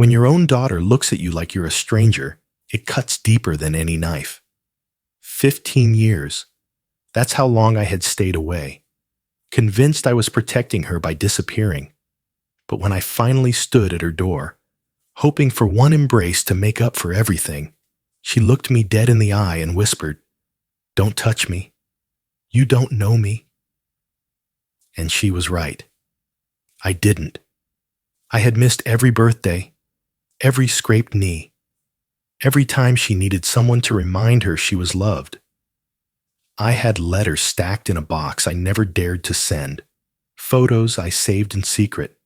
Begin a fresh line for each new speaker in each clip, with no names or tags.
When your own daughter looks at you like you're a stranger, it cuts deeper than any knife. 15 years. That's how long I had stayed away, convinced I was protecting her by disappearing. But when I finally stood at her door, hoping for one embrace to make up for everything, she looked me dead in the eye and whispered, "Don't touch me. You don't know me." And she was right. I didn't. I had missed every birthday, every scraped knee, every time she needed someone to remind her she was loved. I had letters stacked in a box I never dared to send, photos I saved in secret,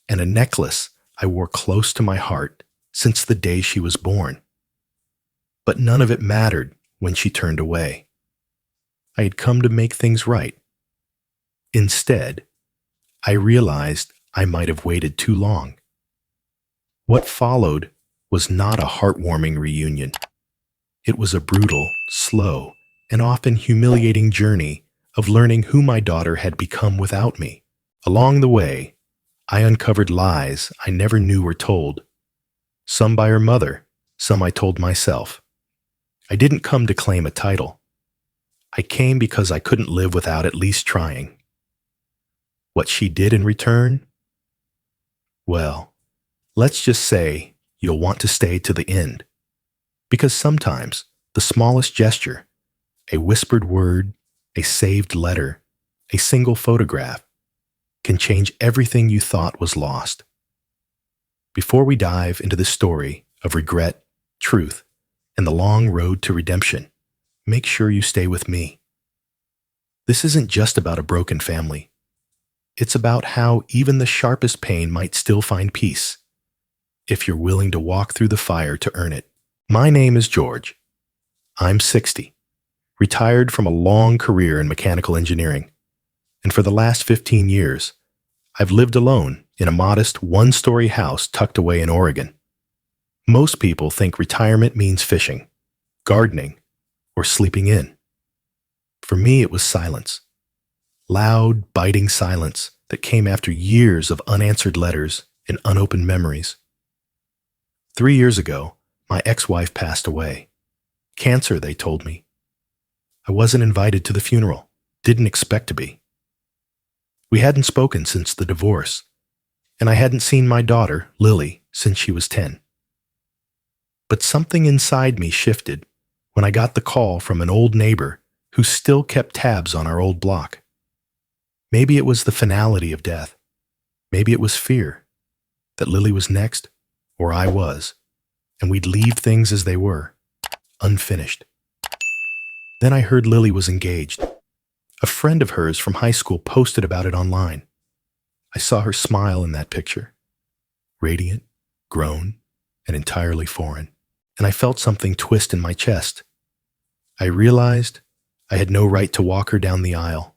and a necklace I wore close to my heart since the day she was born. But none of it mattered when she turned away. I had come to make things right. Instead, I realized I might have waited too long. What followed was not a heartwarming reunion. It was a brutal, slow, and often humiliating journey of learning who my daughter had become without me. Along the way, I uncovered lies I never knew were told. Some by her mother, some I told myself. I didn't come to claim a title. I came because I couldn't live without at least trying. What she did in return? Well, let's just say you'll want to stay to the end. Because sometimes the smallest gesture, a whispered word, a saved letter, a single photograph, can change everything you thought was lost. Before we dive into this story of regret, truth, and the long road to redemption, make sure you stay with me. This isn't just about a broken family. It's about how even the sharpest pain might still find peace, if you're willing to walk through the fire to earn it. My name is George. I'm 60, retired from a long career in mechanical engineering, and for the last 15 years, I've lived alone in a modest one-story house tucked away in Oregon. Most people think retirement means fishing, gardening, or sleeping in. For me, it was silence. Loud, biting silence that came after years of unanswered letters and unopened memories. 3 years ago, my ex-wife passed away. Cancer, they told me. I wasn't invited to the funeral, didn't expect to be. We hadn't spoken since the divorce, and I hadn't seen my daughter, Lily, since she was 10. But something inside me shifted when I got the call from an old neighbor who still kept tabs on our old block. Maybe it was the finality of death. Maybe it was fear that Lily was next, or I was, and we'd leave things as they were, unfinished. Then I heard Lily was engaged. A friend of hers from high school posted about it online. I saw her smile in that picture, radiant, grown, and entirely foreign, and I felt something twist in my chest. I realized I had no right to walk her down the aisle,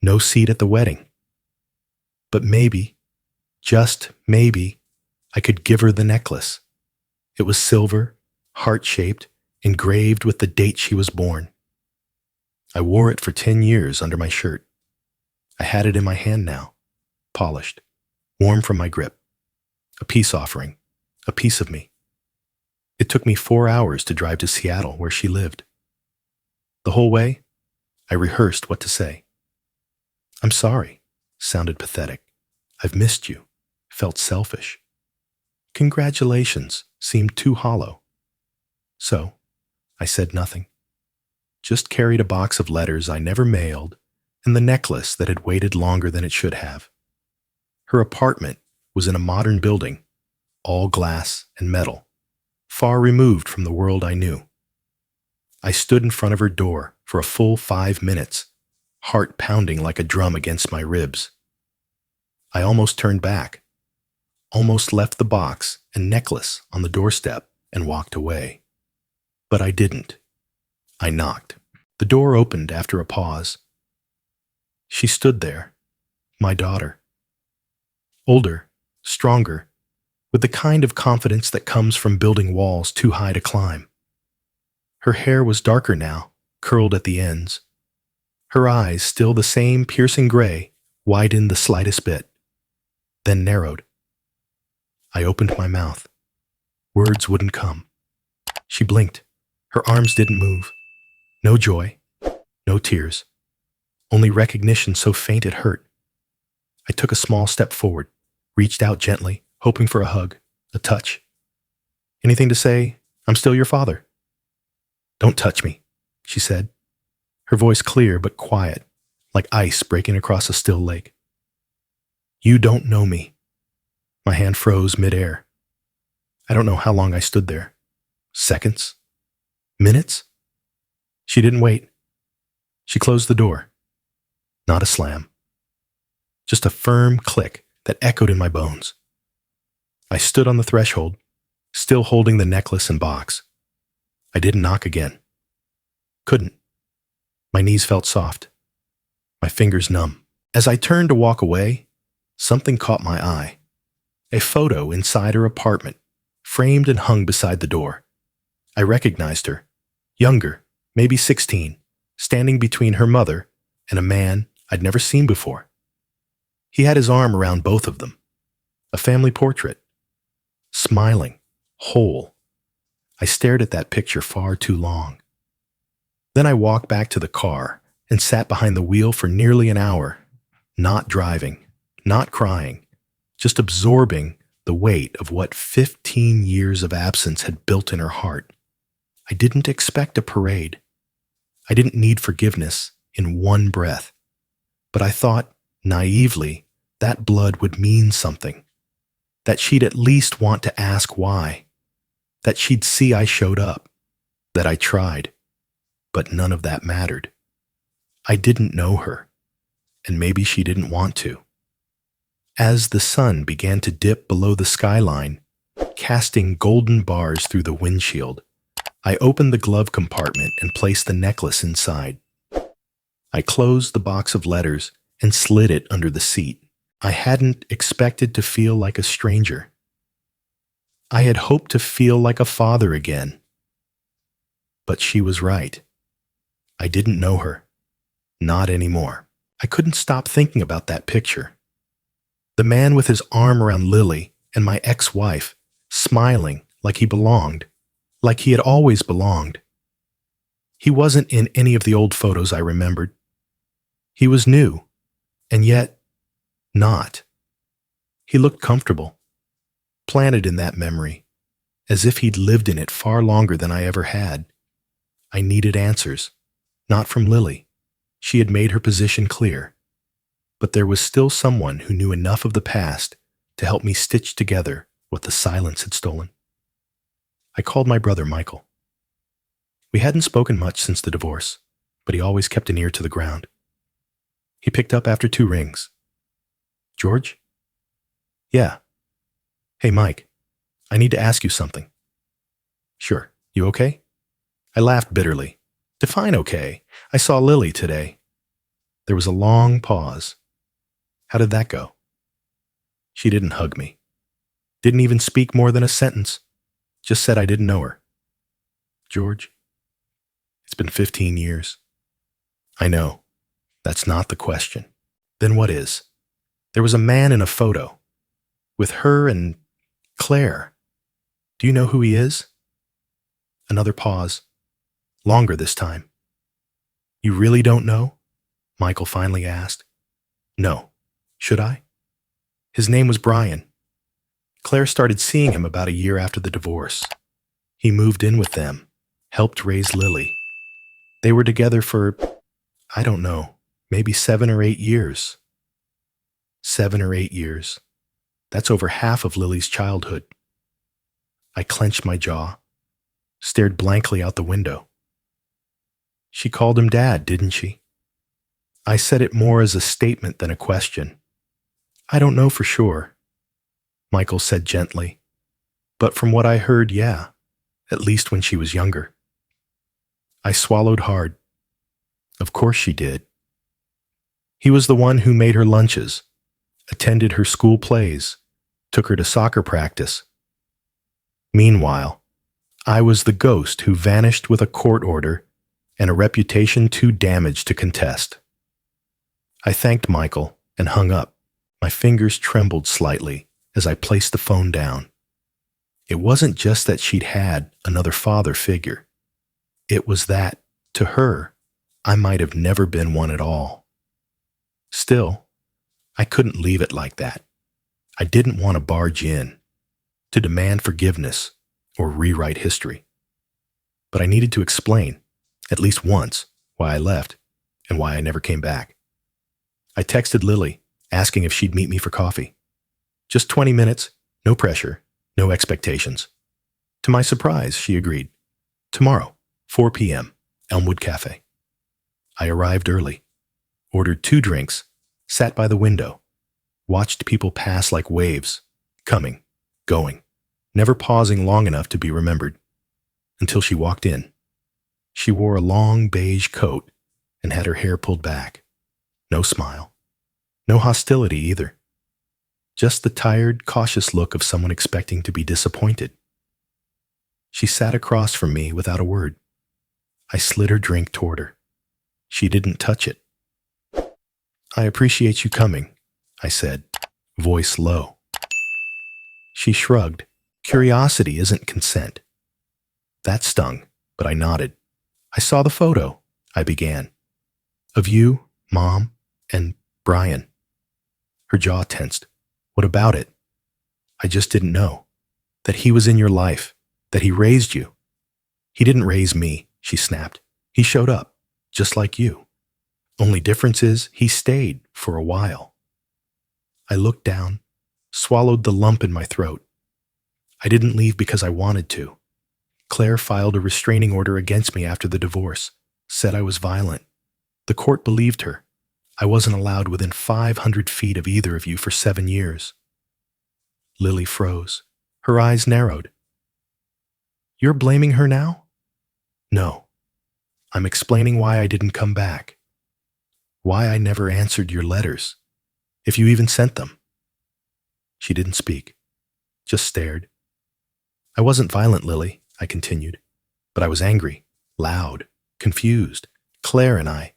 no seat at the wedding. But maybe, just maybe, I could give her the necklace. It was silver, heart-shaped, engraved with the date she was born. I wore it for 10 years under my shirt. I had it in my hand now, polished, warm from my grip. A peace offering, a piece of me. It took me 4 hours to drive to Seattle, where she lived. The whole way, I rehearsed what to say. "I'm sorry," sounded pathetic. "I've missed you," felt selfish. "Congratulations," seemed too hollow. So, I said nothing. Just carried a box of letters I never mailed and the necklace that had waited longer than it should have. Her apartment was in a modern building, all glass and metal, far removed from the world I knew. I stood in front of her door for a full 5 minutes, heart pounding like a drum against my ribs. I almost turned back, almost left the box and necklace on the doorstep and walked away. But I didn't. I knocked. The door opened after a pause. She stood there, my daughter. Older, stronger, with the kind of confidence that comes from building walls too high to climb. Her hair was darker now, curled at the ends. Her eyes, still the same piercing gray, widened the slightest bit, then narrowed. I opened my mouth. Words wouldn't come. She blinked. Her arms didn't move. No joy, no tears. Only recognition so faint it hurt. I took a small step forward, reached out gently, hoping for a hug, a touch. Anything to say, I'm still your father? Don't touch me, she said, her voice clear but quiet, like ice breaking across a still lake. You don't know me. My hand froze midair. I don't know how long I stood there. Seconds? Minutes? She didn't wait. She closed the door. Not a slam. Just a firm click that echoed in my bones. I stood on the threshold, still holding the necklace and box. I didn't knock again. Couldn't. My knees felt soft. My fingers numb. As I turned to walk away, something caught my eye. A photo inside her apartment, framed and hung beside the door. I recognized her. Younger, maybe 16, standing between her mother and a man I'd never seen before. He had his arm around both of them. A family portrait. Smiling, whole. I stared at that picture far too long. Then I walked back to the car and sat behind the wheel for nearly an hour, not driving, not crying, just absorbing the weight of what 15 years of absence had built in her heart. I didn't expect a parade. I didn't need forgiveness in one breath. But I thought, naively, that blood would mean something. That she'd at least want to ask why. That she'd see I showed up. That I tried. But none of that mattered. I didn't know her, and maybe she didn't want to. As the sun began to dip below the skyline, casting golden bars through the windshield, I opened the glove compartment and placed the necklace inside. I closed the box of letters and slid it under the seat. I hadn't expected to feel like a stranger. I had hoped to feel like a father again. But she was right. I didn't know her. Not anymore. I couldn't stop thinking about that picture. The man with his arm around Lily and my ex-wife, smiling like he belonged, like he had always belonged. He wasn't in any of the old photos I remembered. He was new, and yet not. He looked comfortable, planted in that memory, as if he'd lived in it far longer than I ever had. I needed answers, not from Lily. She had made her position clear. But there was still someone who knew enough of the past to help me stitch together what the silence had stolen. I called my brother Michael. We hadn't spoken much since the divorce, but he always kept an ear to the ground. He picked up after 2 rings. George? Yeah. Hey, Mike, I need to ask you something. Sure. You okay? I laughed bitterly. Define okay. I saw Lily today. There was a long pause. How did that go? She didn't hug me. Didn't even speak more than a sentence. Just said I didn't know her. George, it's been 15 years. I know. That's not the question. Then what is? There was a man in a photo. With her and Claire. Do you know who he is? Another pause. Longer this time. You really don't know? Michael finally asked. No. Should I? His name was Brian. Claire started seeing him about a year after the divorce. He moved in with them, helped raise Lily. They were together for, I don't know, maybe 7 or 8 years. 7 or 8 years. That's over half of Lily's childhood. I clenched my jaw, stared blankly out the window. She called him Dad, didn't she? I said it more as a statement than a question. I don't know for sure, Michael said gently. But from what I heard, yeah, at least when she was younger. I swallowed hard. Of course she did. He was the one who made her lunches, attended her school plays, took her to soccer practice. Meanwhile, I was the ghost who vanished with a court order and a reputation too damaged to contest. I thanked Michael and hung up. My fingers trembled slightly as I placed the phone down. It wasn't just that she'd had another father figure. It was that, to her, I might have never been one at all. Still, I couldn't leave it like that. I didn't want to barge in, to demand forgiveness or rewrite history. But I needed to explain, at least once, why I left and why I never came back. I texted Lily, asking if she'd meet me for coffee. Just 20 minutes, no pressure, no expectations. To my surprise, she agreed. Tomorrow, 4 p.m., Elmwood Cafe. I arrived early, ordered 2 drinks, sat by the window, watched people pass like waves, coming, going, never pausing long enough to be remembered, until she walked in. She wore a long beige coat and had her hair pulled back. No smile. No hostility either. Just the tired, cautious look of someone expecting to be disappointed. She sat across from me without a word. I slid her drink toward her. She didn't touch it. "I appreciate you coming," I said, voice low. She shrugged. Curiosity isn't consent. That stung, but I nodded. "I saw the photo," I began. "Of you, Mom, and Brian." Her jaw tensed. "What about it?" "I just didn't know. That he was in your life. That he raised you." "He didn't raise me," she snapped. "He showed up, just like you. Only difference is he stayed for a while." I looked down, swallowed the lump in my throat. I didn't leave because I wanted to. Claire filed a restraining order against me after the divorce, said I was violent. The court believed her. I wasn't allowed within 500 feet of either of you for 7 years. Lily froze. Her eyes narrowed. "You're blaming her now?" "No. I'm explaining why I didn't come back. Why I never answered your letters, if you even sent them." She didn't speak, just stared. "I wasn't violent, Lily," I continued, "but I was angry, loud, confused. Claire and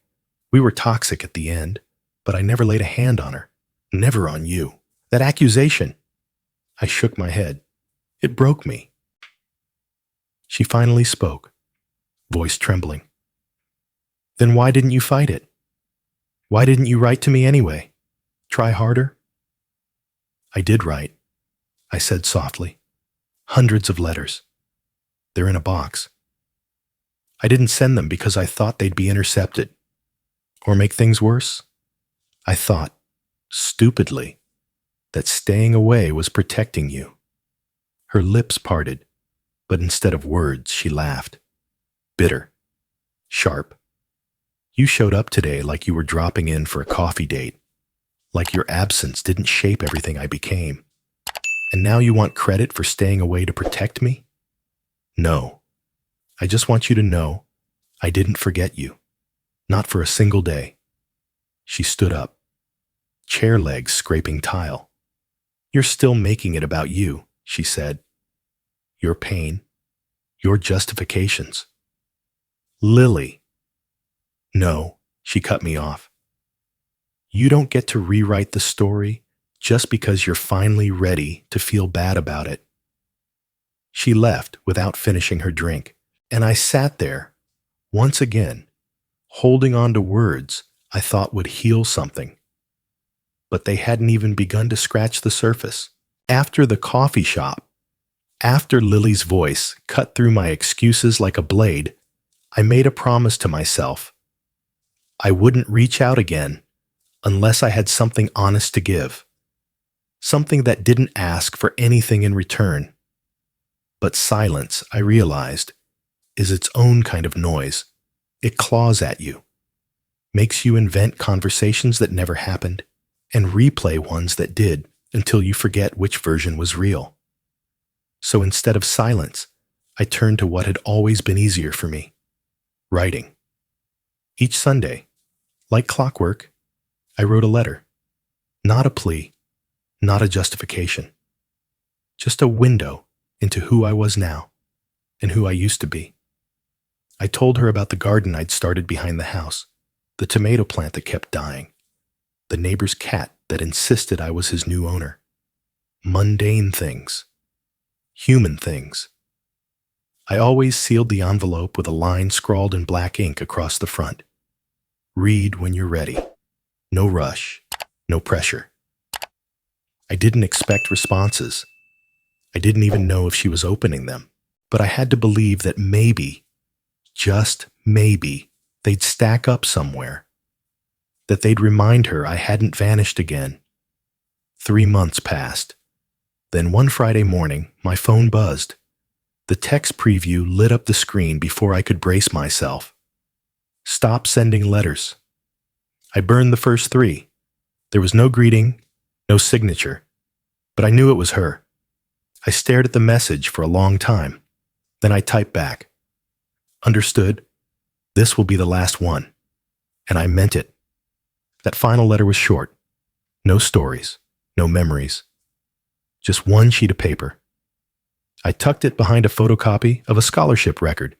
we were toxic at the end, but I never laid a hand on her, never on you. That accusation." I shook my head. It broke me. She finally spoke, voice trembling. "Then why didn't you fight it? Why didn't you write to me anyway? Try harder?" "I did write," I said softly. "Hundreds of letters. They're in a box. I didn't send them because I thought they'd be intercepted. Or make things worse. I thought, stupidly, that staying away was protecting you." Her lips parted, but instead of words, she laughed. Bitter. Sharp. "You showed up today like you were dropping in for a coffee date. Like your absence didn't shape everything I became. And now you want credit for staying away to protect me? No. I just want you to know I didn't forget you. Not for a single day." She stood up, chair legs scraping tile. "You're still making it about you," she said. "Your pain, your justifications." "Lily." "No," she cut me off. "You don't get to rewrite the story just because you're finally ready to feel bad about it." She left without finishing her drink, and I sat there, once again, holding on to words I thought would heal something. But they hadn't even begun to scratch the surface. After the coffee shop, after Lily's voice cut through my excuses like a blade, I made a promise to myself. I wouldn't reach out again unless I had something honest to give. Something that didn't ask for anything in return. But silence, I realized, is its own kind of noise. It claws at you, makes you invent conversations that never happened, and replay ones that did until you forget which version was real. So instead of silence, I turned to what had always been easier for me: writing. Each Sunday, like clockwork, I wrote a letter. Not a plea, not a justification. Just a window into who I was now and who I used to be. I told her about the garden I'd started behind the house, the tomato plant that kept dying, the neighbor's cat that insisted I was his new owner. Mundane things. human things. I always sealed the envelope with a line scrawled in black ink across the front. Read when you're ready. No rush, no pressure. I didn't expect responses. I didn't even know if she was opening them, but I had to believe that maybe, just maybe, they'd stack up somewhere, that they'd remind her I hadn't vanished again. 3 months passed. Then one Friday morning, my phone buzzed. The text preview lit up the screen before I could brace myself. Stop sending letters. I burned the first 3. There was no greeting, no signature, but I knew it was her. I stared at the message for a long time. Then I typed back. Understood. This will be the last one. And I meant it. That final letter was short. No stories, no memories. Just one sheet of paper. I tucked it behind a photocopy of a scholarship record.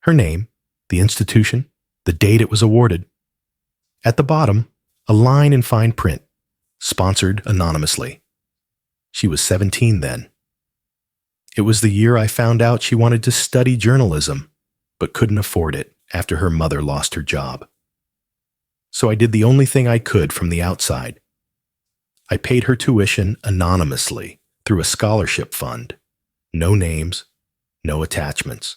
Her name, the institution, the date it was awarded. At the bottom, a line in fine print, sponsored anonymously. She was 17 then. It was the year I found out she wanted to study journalism, but couldn't afford it after her mother lost her job. So I did the only thing I could from the outside. I paid her tuition anonymously through a scholarship fund. No names, no attachments.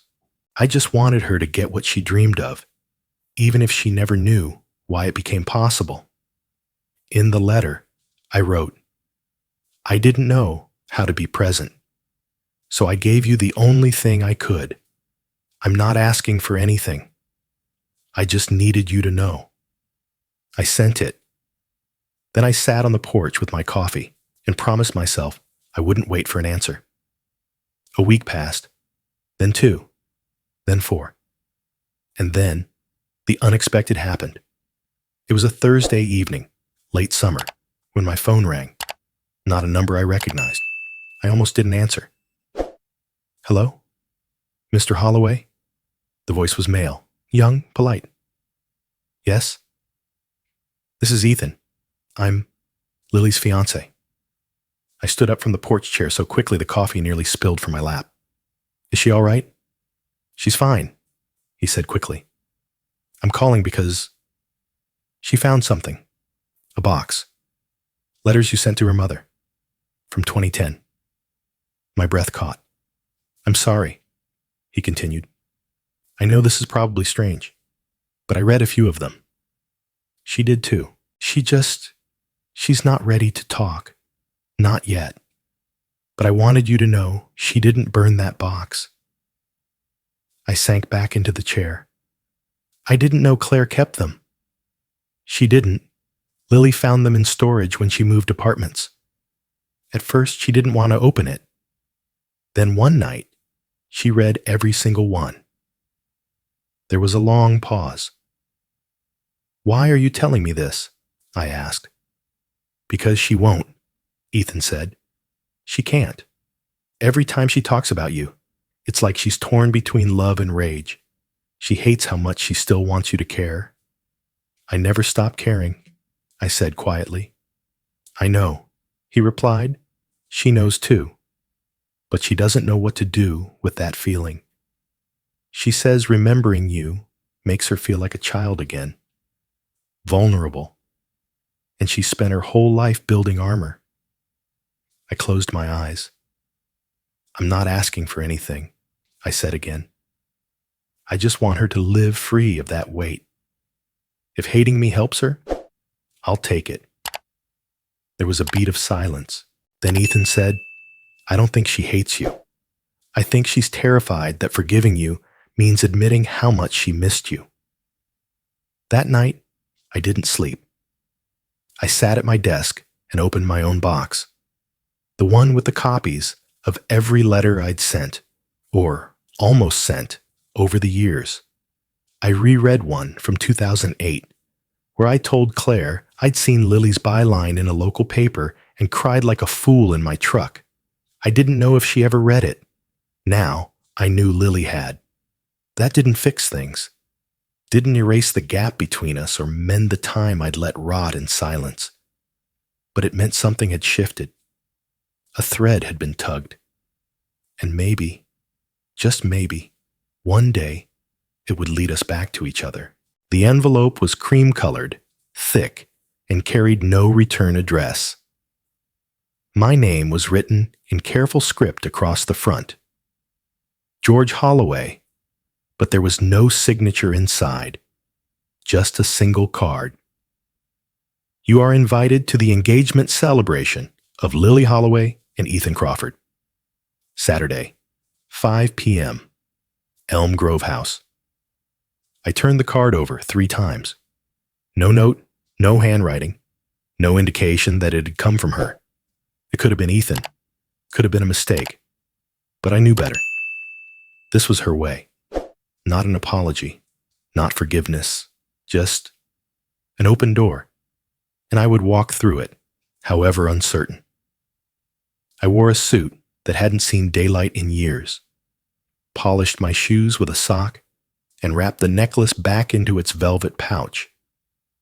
I just wanted her to get what she dreamed of, even if she never knew why it became possible. In the letter, I wrote, I didn't know how to be present, so I gave you the only thing I could. I'm not asking for anything. I just needed you to know. I sent it. Then I sat on the porch with my coffee and promised myself I wouldn't wait for an answer. A week passed, then 2, then 4. And then the unexpected happened. It was a Thursday evening, late summer, when my phone rang. Not a number I recognized. I almost didn't answer. Hello? Mr. Holloway? The voice was male, young, polite. Yes? This is Ethan. I'm Lily's fiancé. I stood up from the porch chair so quickly the coffee nearly spilled from my lap. Is she all right? She's fine, he said quickly. I'm calling because she found something. A box. Letters you sent to her mother. From 2010. My breath caught. I'm sorry, he continued. I know this is probably strange, but I read a few of them. She did too. She's not ready to talk. Not yet. But I wanted you to know she didn't burn that box. I sank back into the chair. I didn't know Claire kept them. She didn't. Lily found them in storage when she moved apartments. At first, she didn't want to open it. Then one night, she read every single one. There was a long pause. Why are you telling me this? I asked. Because she won't, Ethan said. She can't. Every time she talks about you, it's like she's torn between love and rage. She hates how much she still wants you to care. I never stopped caring, I said quietly. I know, he replied. She knows too. But she doesn't know what to do with that feeling. She says remembering you makes her feel like a child again. Vulnerable. And she spent her whole life building armor. I closed my eyes. I'm not asking for anything, I said again. I just want her to live free of that weight. If hating me helps her, I'll take it. There was a beat of silence. Then Ethan said, I don't think she hates you. I think she's terrified that forgiving you means admitting how much she missed you. That night, I didn't sleep. I sat at my desk and opened my own box. The one with the copies of every letter I'd sent, or almost sent, over the years. I reread one from 2008, where I told Claire I'd seen Lily's byline in a local paper and cried like a fool in my truck. I didn't know if she ever read it. Now, I knew Lily had. That didn't fix things. Didn't erase the gap between us or mend the time I'd let rot in silence. But it meant something had shifted. A thread had been tugged. And maybe, just maybe, one day it would lead us back to each other. The envelope was cream-colored, thick, and carried no return address. My name was written in careful script across the front. George Holloway, but there was no signature inside, just a single card. You are invited to the engagement celebration of Lily Holloway and Ethan Crawford. Saturday, 5 p.m., Elm Grove House. I turned the card over 3 times. No note, no handwriting, no indication that it had come from her. It could have been Ethan, could have been a mistake, but I knew better. This was her way. Not an apology, not forgiveness, just an open door, and I would walk through it, however uncertain. I wore a suit that hadn't seen daylight in years, polished my shoes with a sock, and wrapped the necklace back into its velvet pouch,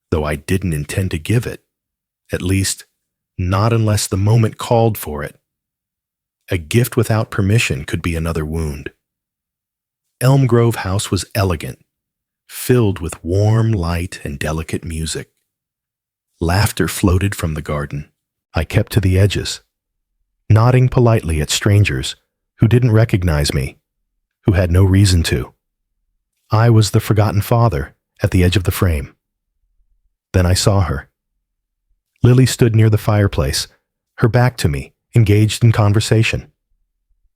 though I didn't intend to give it, at least not unless the moment called for it. A gift without permission could be another wound. Elm Grove House was elegant, filled with warm light and delicate music. Laughter floated from the garden. I kept to the edges, nodding politely at strangers who didn't recognize me, who had no reason to. I was the forgotten father at the edge of the frame. Then I saw her. Lily stood near the fireplace, her back to me, engaged in conversation.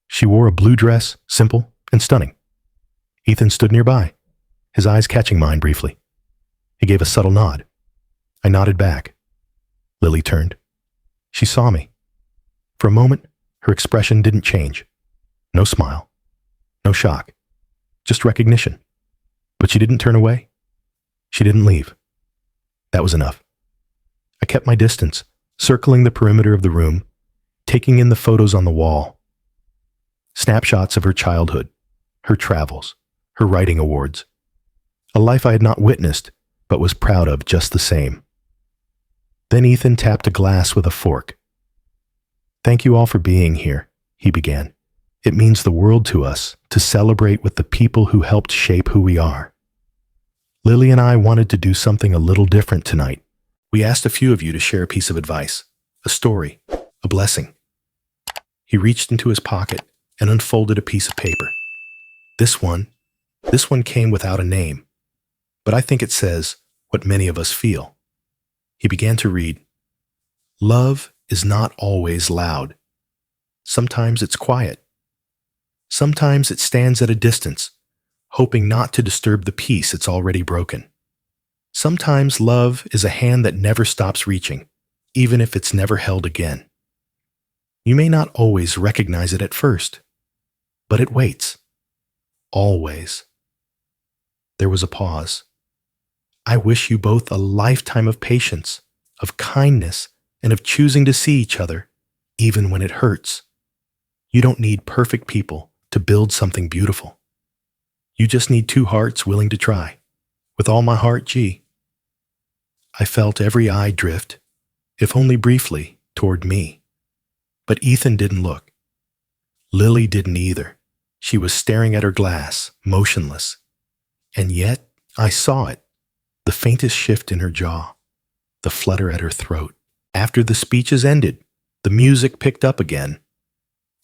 She wore a blue dress, simple and stunning. Ethan stood nearby, his eyes catching mine briefly. He gave a subtle nod. I nodded back. Lily turned. She saw me. For a moment, her expression didn't change. No smile, no shock, just recognition. But she didn't turn away. She didn't leave. That was enough. I kept my distance, circling the perimeter of the room, taking in the photos on the wall. Snapshots of her childhood, her travels, her writing awards. A life I had not witnessed, but was proud of just the same. Then Ethan tapped a glass with a fork. "Thank you all for being here," he began. "It means the world to us to celebrate with the people who helped shape who we are. Lily and I wanted to do something a little different tonight. We asked a few of you to share a piece of advice, a story, a blessing." He reached into his pocket and unfolded a piece of paper. This one came without a name, but I think it says what many of us feel. He began to read, "Love is not always loud. Sometimes it's quiet. Sometimes it stands at a distance, hoping not to disturb the peace it's already broken. Sometimes love is a hand that never stops reaching, even if it's never held again. You may not always recognize it at first, but it waits. Always." There was a pause. "I wish you both a lifetime of patience, of kindness, and of choosing to see each other, even when it hurts. You don't need perfect people to build something beautiful. You just need 2 hearts willing to try. With all my heart, G." I felt every eye drift, if only briefly, toward me. But Ethan didn't look. Lily didn't either. She was staring at her glass, motionless. And yet, I saw it, the faintest shift in her jaw, the flutter at her throat. After the speeches ended, the music picked up again,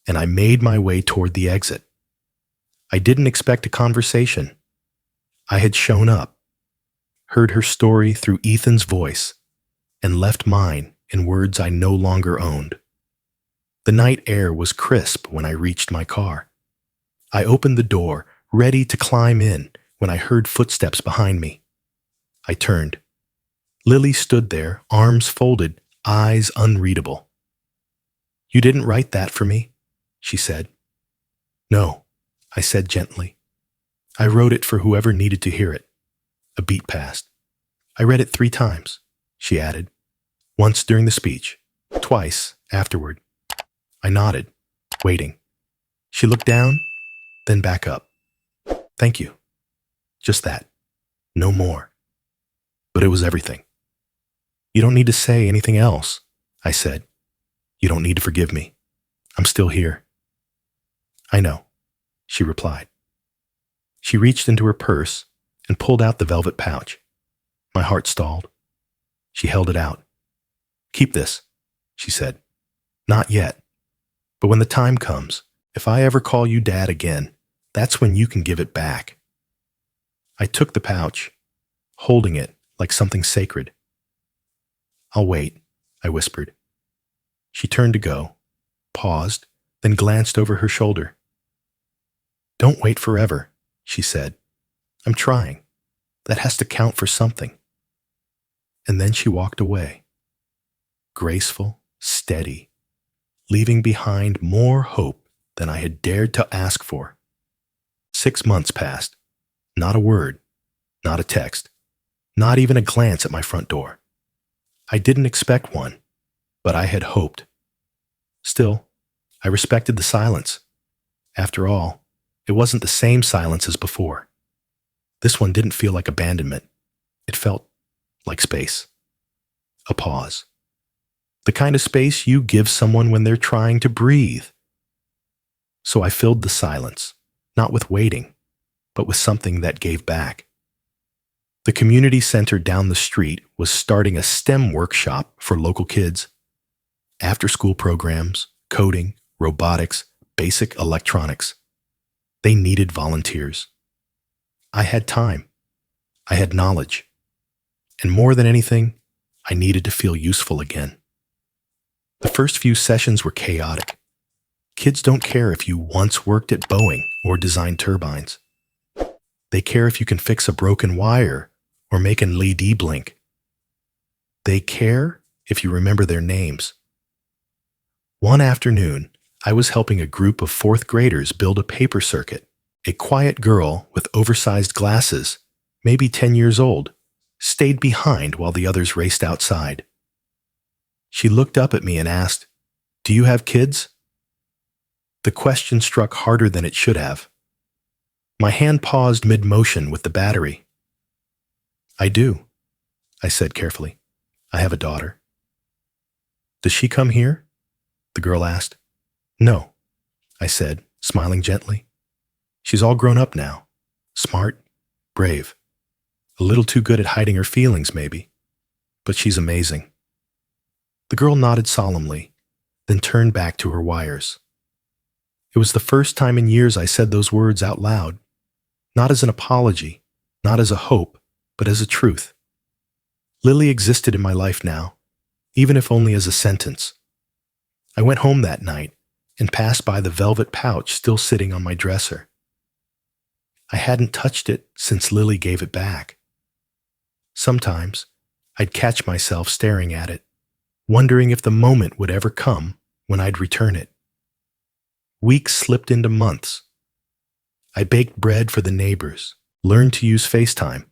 and I made my way toward the exit. I didn't expect a conversation. I had shown up, heard her story through Ethan's voice, and left mine in words I no longer owned. The night air was crisp when I reached my car. I opened the door, ready to climb in, when I heard footsteps behind me. I turned. Lily stood there, arms folded, eyes unreadable. "You didn't write that for me?" she said. "No," I said gently. "I wrote it for whoever needed to hear it." A beat passed. "I read it 3 times, she added. "Once during the speech, twice afterward." I nodded, waiting. She looked down, then back up. "Thank you." Just that. No more. But it was everything. "You don't need to say anything else," I said. "You don't need to forgive me. I'm still here." I know, she replied. She reached into her purse and pulled out the velvet pouch. My heart stalled. She held it out. Keep this, she said. Not yet. But when the time comes, if I ever call you Dad again, that's when you can give it back. I took the pouch, holding it like something sacred. I'll wait, I whispered. She turned to go, paused, then glanced over her shoulder. Don't wait forever, she said. I'm trying. That has to count for something. And then she walked away. Graceful, steady, leaving behind more hope than I had dared to ask for. 6 months passed. Not a word, not a text, not even a glance at my front door. I didn't expect one, but I had hoped. Still, I respected the silence. After all, it wasn't the same silence as before. This one didn't feel like abandonment. It felt like space. A pause. The kind of space you give someone when they're trying to breathe. So I filled the silence, not with waiting, but with something that gave back. The community center down the street was starting a STEM workshop for local kids. After-school programs, coding, robotics, basic electronics. They needed volunteers. I had time. I had knowledge. And more than anything, I needed to feel useful again. The first few sessions were chaotic. Kids don't care if you once worked at Boeing or designed turbines. They care if you can fix a broken wire or make an LED blink. They care if you remember their names. One afternoon, I was helping a group of 4th graders build a paper circuit. A quiet girl with oversized glasses, maybe 10 years old, stayed behind while the others raced outside. She looked up at me and asked, "Do you have kids?" The question struck harder than it should have. My hand paused mid-motion with the battery. "I do," I said carefully. "I have a daughter." "Does she come here?" the girl asked. "No," I said, smiling gently. "She's all grown up now. Smart, brave. A little too good at hiding her feelings, maybe. But she's amazing." The girl nodded solemnly, then turned back to her wires. It was the first time in years I said those words out loud, not as an apology, not as a hope, but as a truth. Lily existed in my life now, even if only as a sentence. I went home that night and passed by the velvet pouch still sitting on my dresser. I hadn't touched it since Lily gave it back. Sometimes I'd catch myself staring at it, wondering if the moment would ever come when I'd return it. Weeks slipped into months. I baked bread for the neighbors, learned to use FaceTime,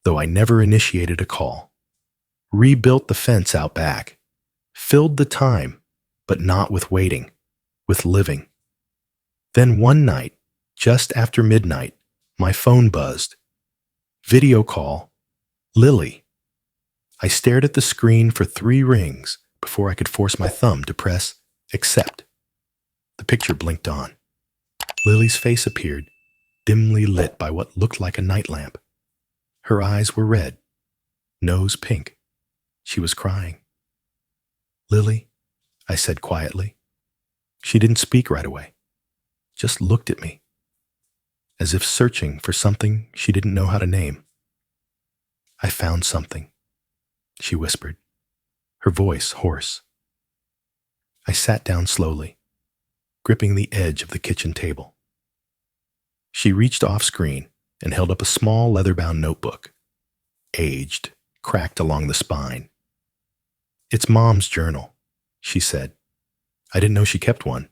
though I never initiated a call, rebuilt the fence out back, filled the time, but not with waiting, with living. Then one night, just after midnight, my phone buzzed. Video call, Lily. I stared at the screen for 3 rings before I could force my thumb to press accept. The picture blinked on. Lily's face appeared, dimly lit by what looked like a night lamp. Her eyes were red, nose pink. She was crying. "Lily," I said quietly. She didn't speak right away, just looked at me, as if searching for something she didn't know how to name. "I found something," she whispered, her voice hoarse. I sat down slowly, gripping the edge of the kitchen table. She reached off screen and held up a small leather-bound notebook, aged, cracked along the spine. "It's Mom's journal," she said. "I didn't know she kept one.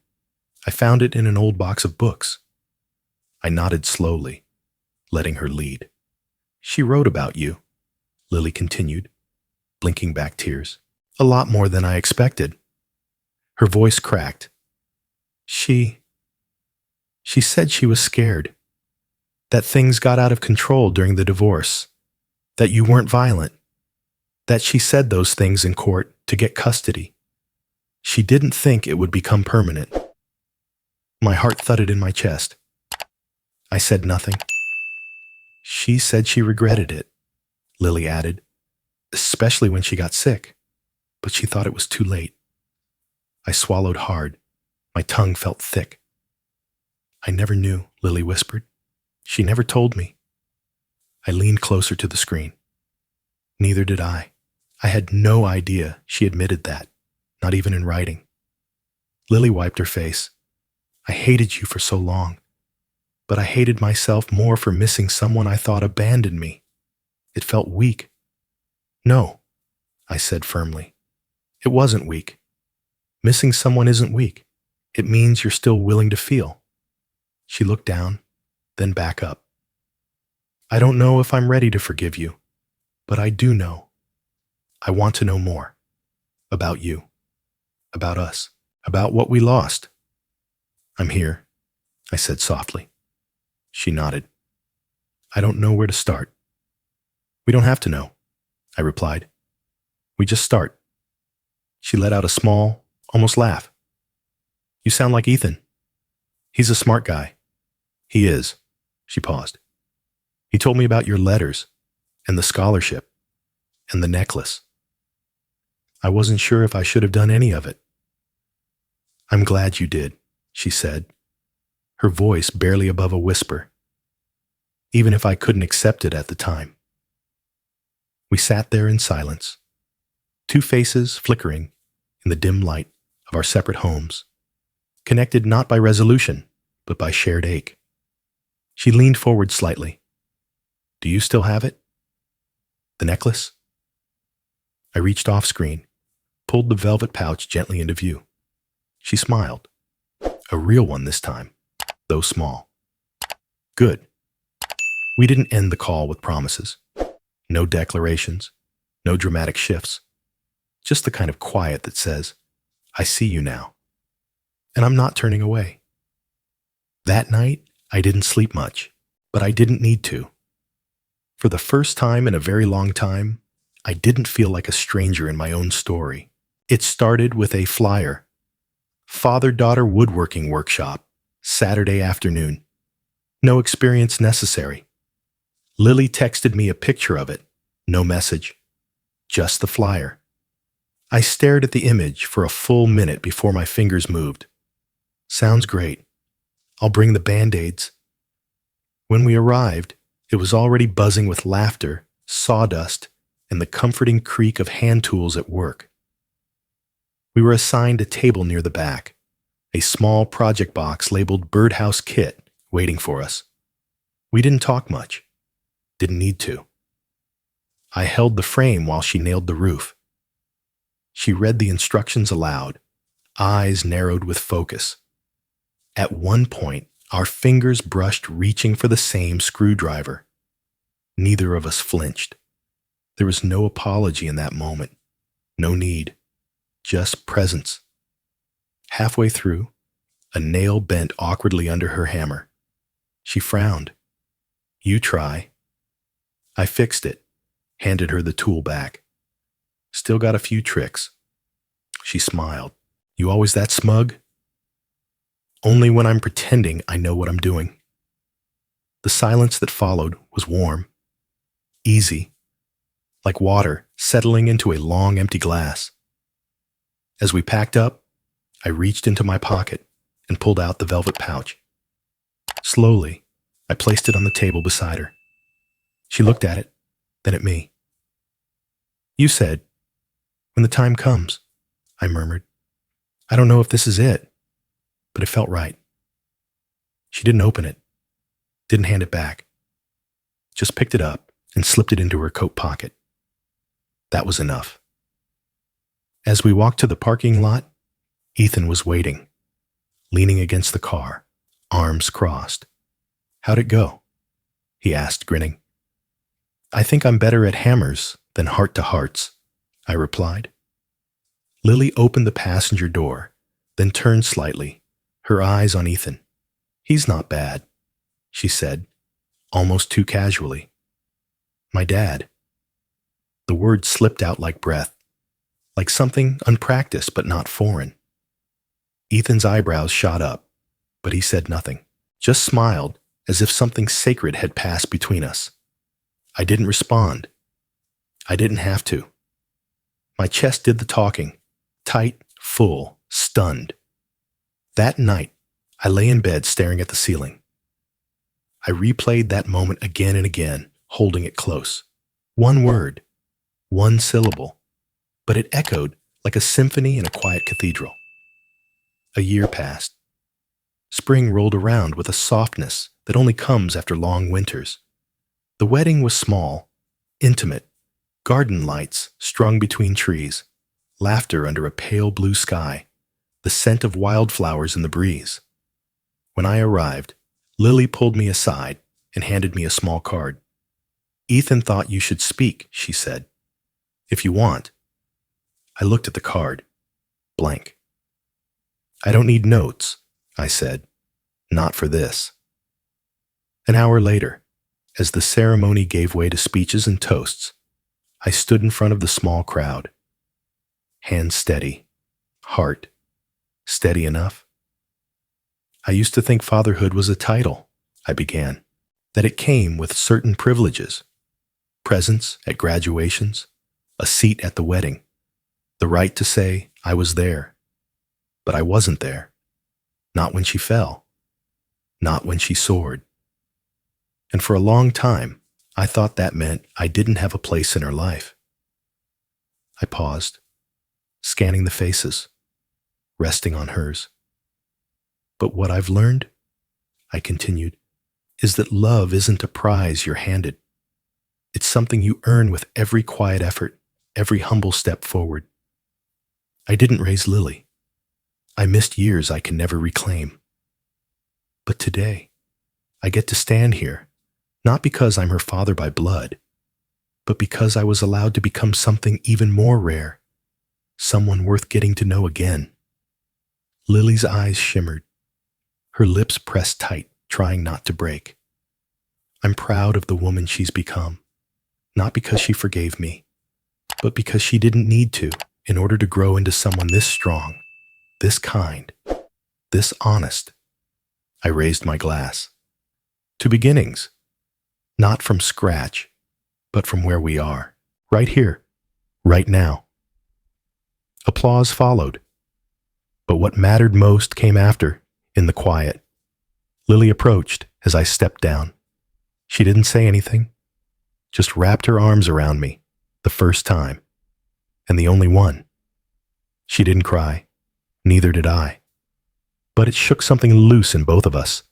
I found it in an old box of books." I nodded slowly, letting her lead. "She wrote about you," Lily continued, blinking back tears. "A lot more than I expected." Her voice cracked. She said she was scared, that things got out of control during the divorce, that you weren't violent, that she said those things in court to get custody. She didn't think it would become permanent. My heart thudded in my chest. I said nothing. She said she regretted it, Lily added, especially when she got sick, but she thought it was too late. I swallowed hard. My tongue felt thick. I never knew, Lily whispered. She never told me. I leaned closer to the screen. Neither did I. I had no idea she admitted that, not even in writing. Lily wiped her face. I hated you for so long, but I hated myself more for missing someone I thought abandoned me. It felt weak. No, I said firmly. It wasn't weak. Missing someone isn't weak. It means you're still willing to feel. She looked down, then back up. I don't know if I'm ready to forgive you, but I do know. I want to know more. About you. About us. About what we lost. I'm here, I said softly. She nodded. I don't know where to start. We don't have to know, I replied. We just start. She let out a small, almost laugh. You sound like Ethan. He's a smart guy. He is. She paused. He told me about your letters, and the scholarship, and the necklace. I wasn't sure if I should have done any of it. I'm glad you did, she said, her voice barely above a whisper, even if I couldn't accept it at the time. We sat there in silence, two faces flickering in the dim light of our separate homes, connected not by resolution, but by shared ache. She leaned forward slightly. Do you still have it? The necklace? I reached off screen, pulled the velvet pouch gently into view. She smiled. A real one this time, though small. Good. We didn't end the call with promises. No declarations, no dramatic shifts. Just the kind of quiet that says, I see you now. And I'm not turning away. That night, I didn't sleep much, but I didn't need to. For the first time in a very long time, I didn't feel like a stranger in my own story. It started with a flyer. Father-daughter woodworking workshop, Saturday afternoon. No experience necessary. Lily texted me a picture of it. No message. Just the flyer. I stared at the image for a full minute before my fingers moved. Sounds great. I'll bring the Band-Aids. When we arrived, it was already buzzing with laughter, sawdust, and the comforting creak of hand tools at work. We were assigned a table near the back, a small project box labeled Birdhouse Kit waiting for us. We didn't talk much. Didn't need to. I held the frame while she nailed the roof. She read the instructions aloud, eyes narrowed with focus. At one point, our fingers brushed reaching for the same screwdriver. Neither of us flinched. There was no apology in that moment. No need. Just presence. Halfway through, a nail bent awkwardly under her hammer. She frowned. You try. I fixed it, handed her the tool back. Still got a few tricks. She smiled. You always that smug? Only when I'm pretending I know what I'm doing. The silence that followed was warm, easy, like water settling into a long empty glass. As we packed up, I reached into my pocket and pulled out the velvet pouch. Slowly, I placed it on the table beside her. She looked at it, then at me. You said, when the time comes, I murmured. I don't know if this is it, but it felt right. She didn't open it, didn't hand it back, just picked it up and slipped it into her coat pocket. That was enough. As we walked to the parking lot, Ethan was waiting, leaning against the car, arms crossed. How'd it go? He asked, grinning. I think I'm better at hammers than heart-to-hearts, I replied. Lily opened the passenger door, then turned slightly, her eyes on Ethan. He's not bad, she said, almost too casually. My dad. The word slipped out like breath, like something unpracticed but not foreign. Ethan's eyebrows shot up. But he said nothing, just smiled as if something sacred had passed between us. I didn't respond. I didn't have to. My chest did the talking, tight, full, stunned. That night, I lay in bed staring at the ceiling. I replayed that moment again and again, holding it close. One word, one syllable, but it echoed like a symphony in a quiet cathedral. A year passed. Spring rolled around with a softness that only comes after long winters. The wedding was small, intimate, garden lights strung between trees, laughter under a pale blue sky, the scent of wildflowers in the breeze. When I arrived, Lily pulled me aside and handed me a small card. "Ethan thought you should speak," she said. "If you want." I looked at the card. Blank. "I don't need notes," I said. "Not for this." An hour later, as the ceremony gave way to speeches and toasts, I stood in front of the small crowd. Hands steady, heart steady enough. "I used to think fatherhood was a title," I began, "that it came with certain privileges. Presents at graduations, a seat at the wedding, the right to say I was there. But I wasn't there. Not when she fell. Not when she soared. And for a long time, I thought that meant I didn't have a place in her life." I paused, scanning the faces, resting on hers. "But what I've learned," I continued, "is that love isn't a prize you're handed. It's something you earn with every quiet effort, every humble step forward. I didn't raise Lily. I missed years I can never reclaim. But today, I get to stand here, not because I'm her father by blood, but because I was allowed to become something even more rare, someone worth getting to know again." Lily's eyes shimmered. Her lips pressed tight, trying not to break. "I'm proud of the woman she's become, not because she forgave me, but because she didn't need to in order to grow into someone this strong, this kind, this honest." I raised my glass. "To beginnings, not from scratch, but from where we are, right here, right now." Applause followed. But what mattered most came after, in the quiet. Lily approached as I stepped down. She didn't say anything, just wrapped her arms around me, the first time, and the only one. She didn't cry, neither did I. But it shook something loose in both of us,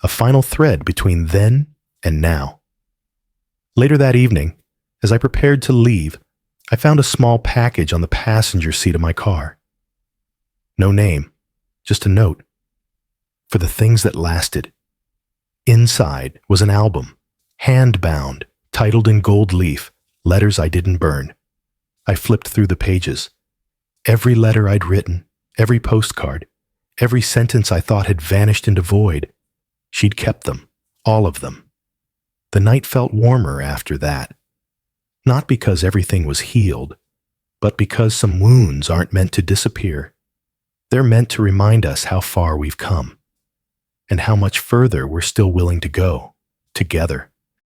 a final thread between then and now. Later that evening, as I prepared to leave, I found a small package on the passenger seat of my car. No name, just a note. For the things that lasted. Inside was an album, hand-bound, titled in gold leaf, "Letters I Didn't Burn." I flipped through the pages. Every letter I'd written, every postcard, every sentence I thought had vanished into void. She'd kept them, all of them. The night felt warmer after that. Not because everything was healed, but because some wounds aren't meant to disappear. They're meant to remind us how far we've come, and how much further we're still willing to go, together.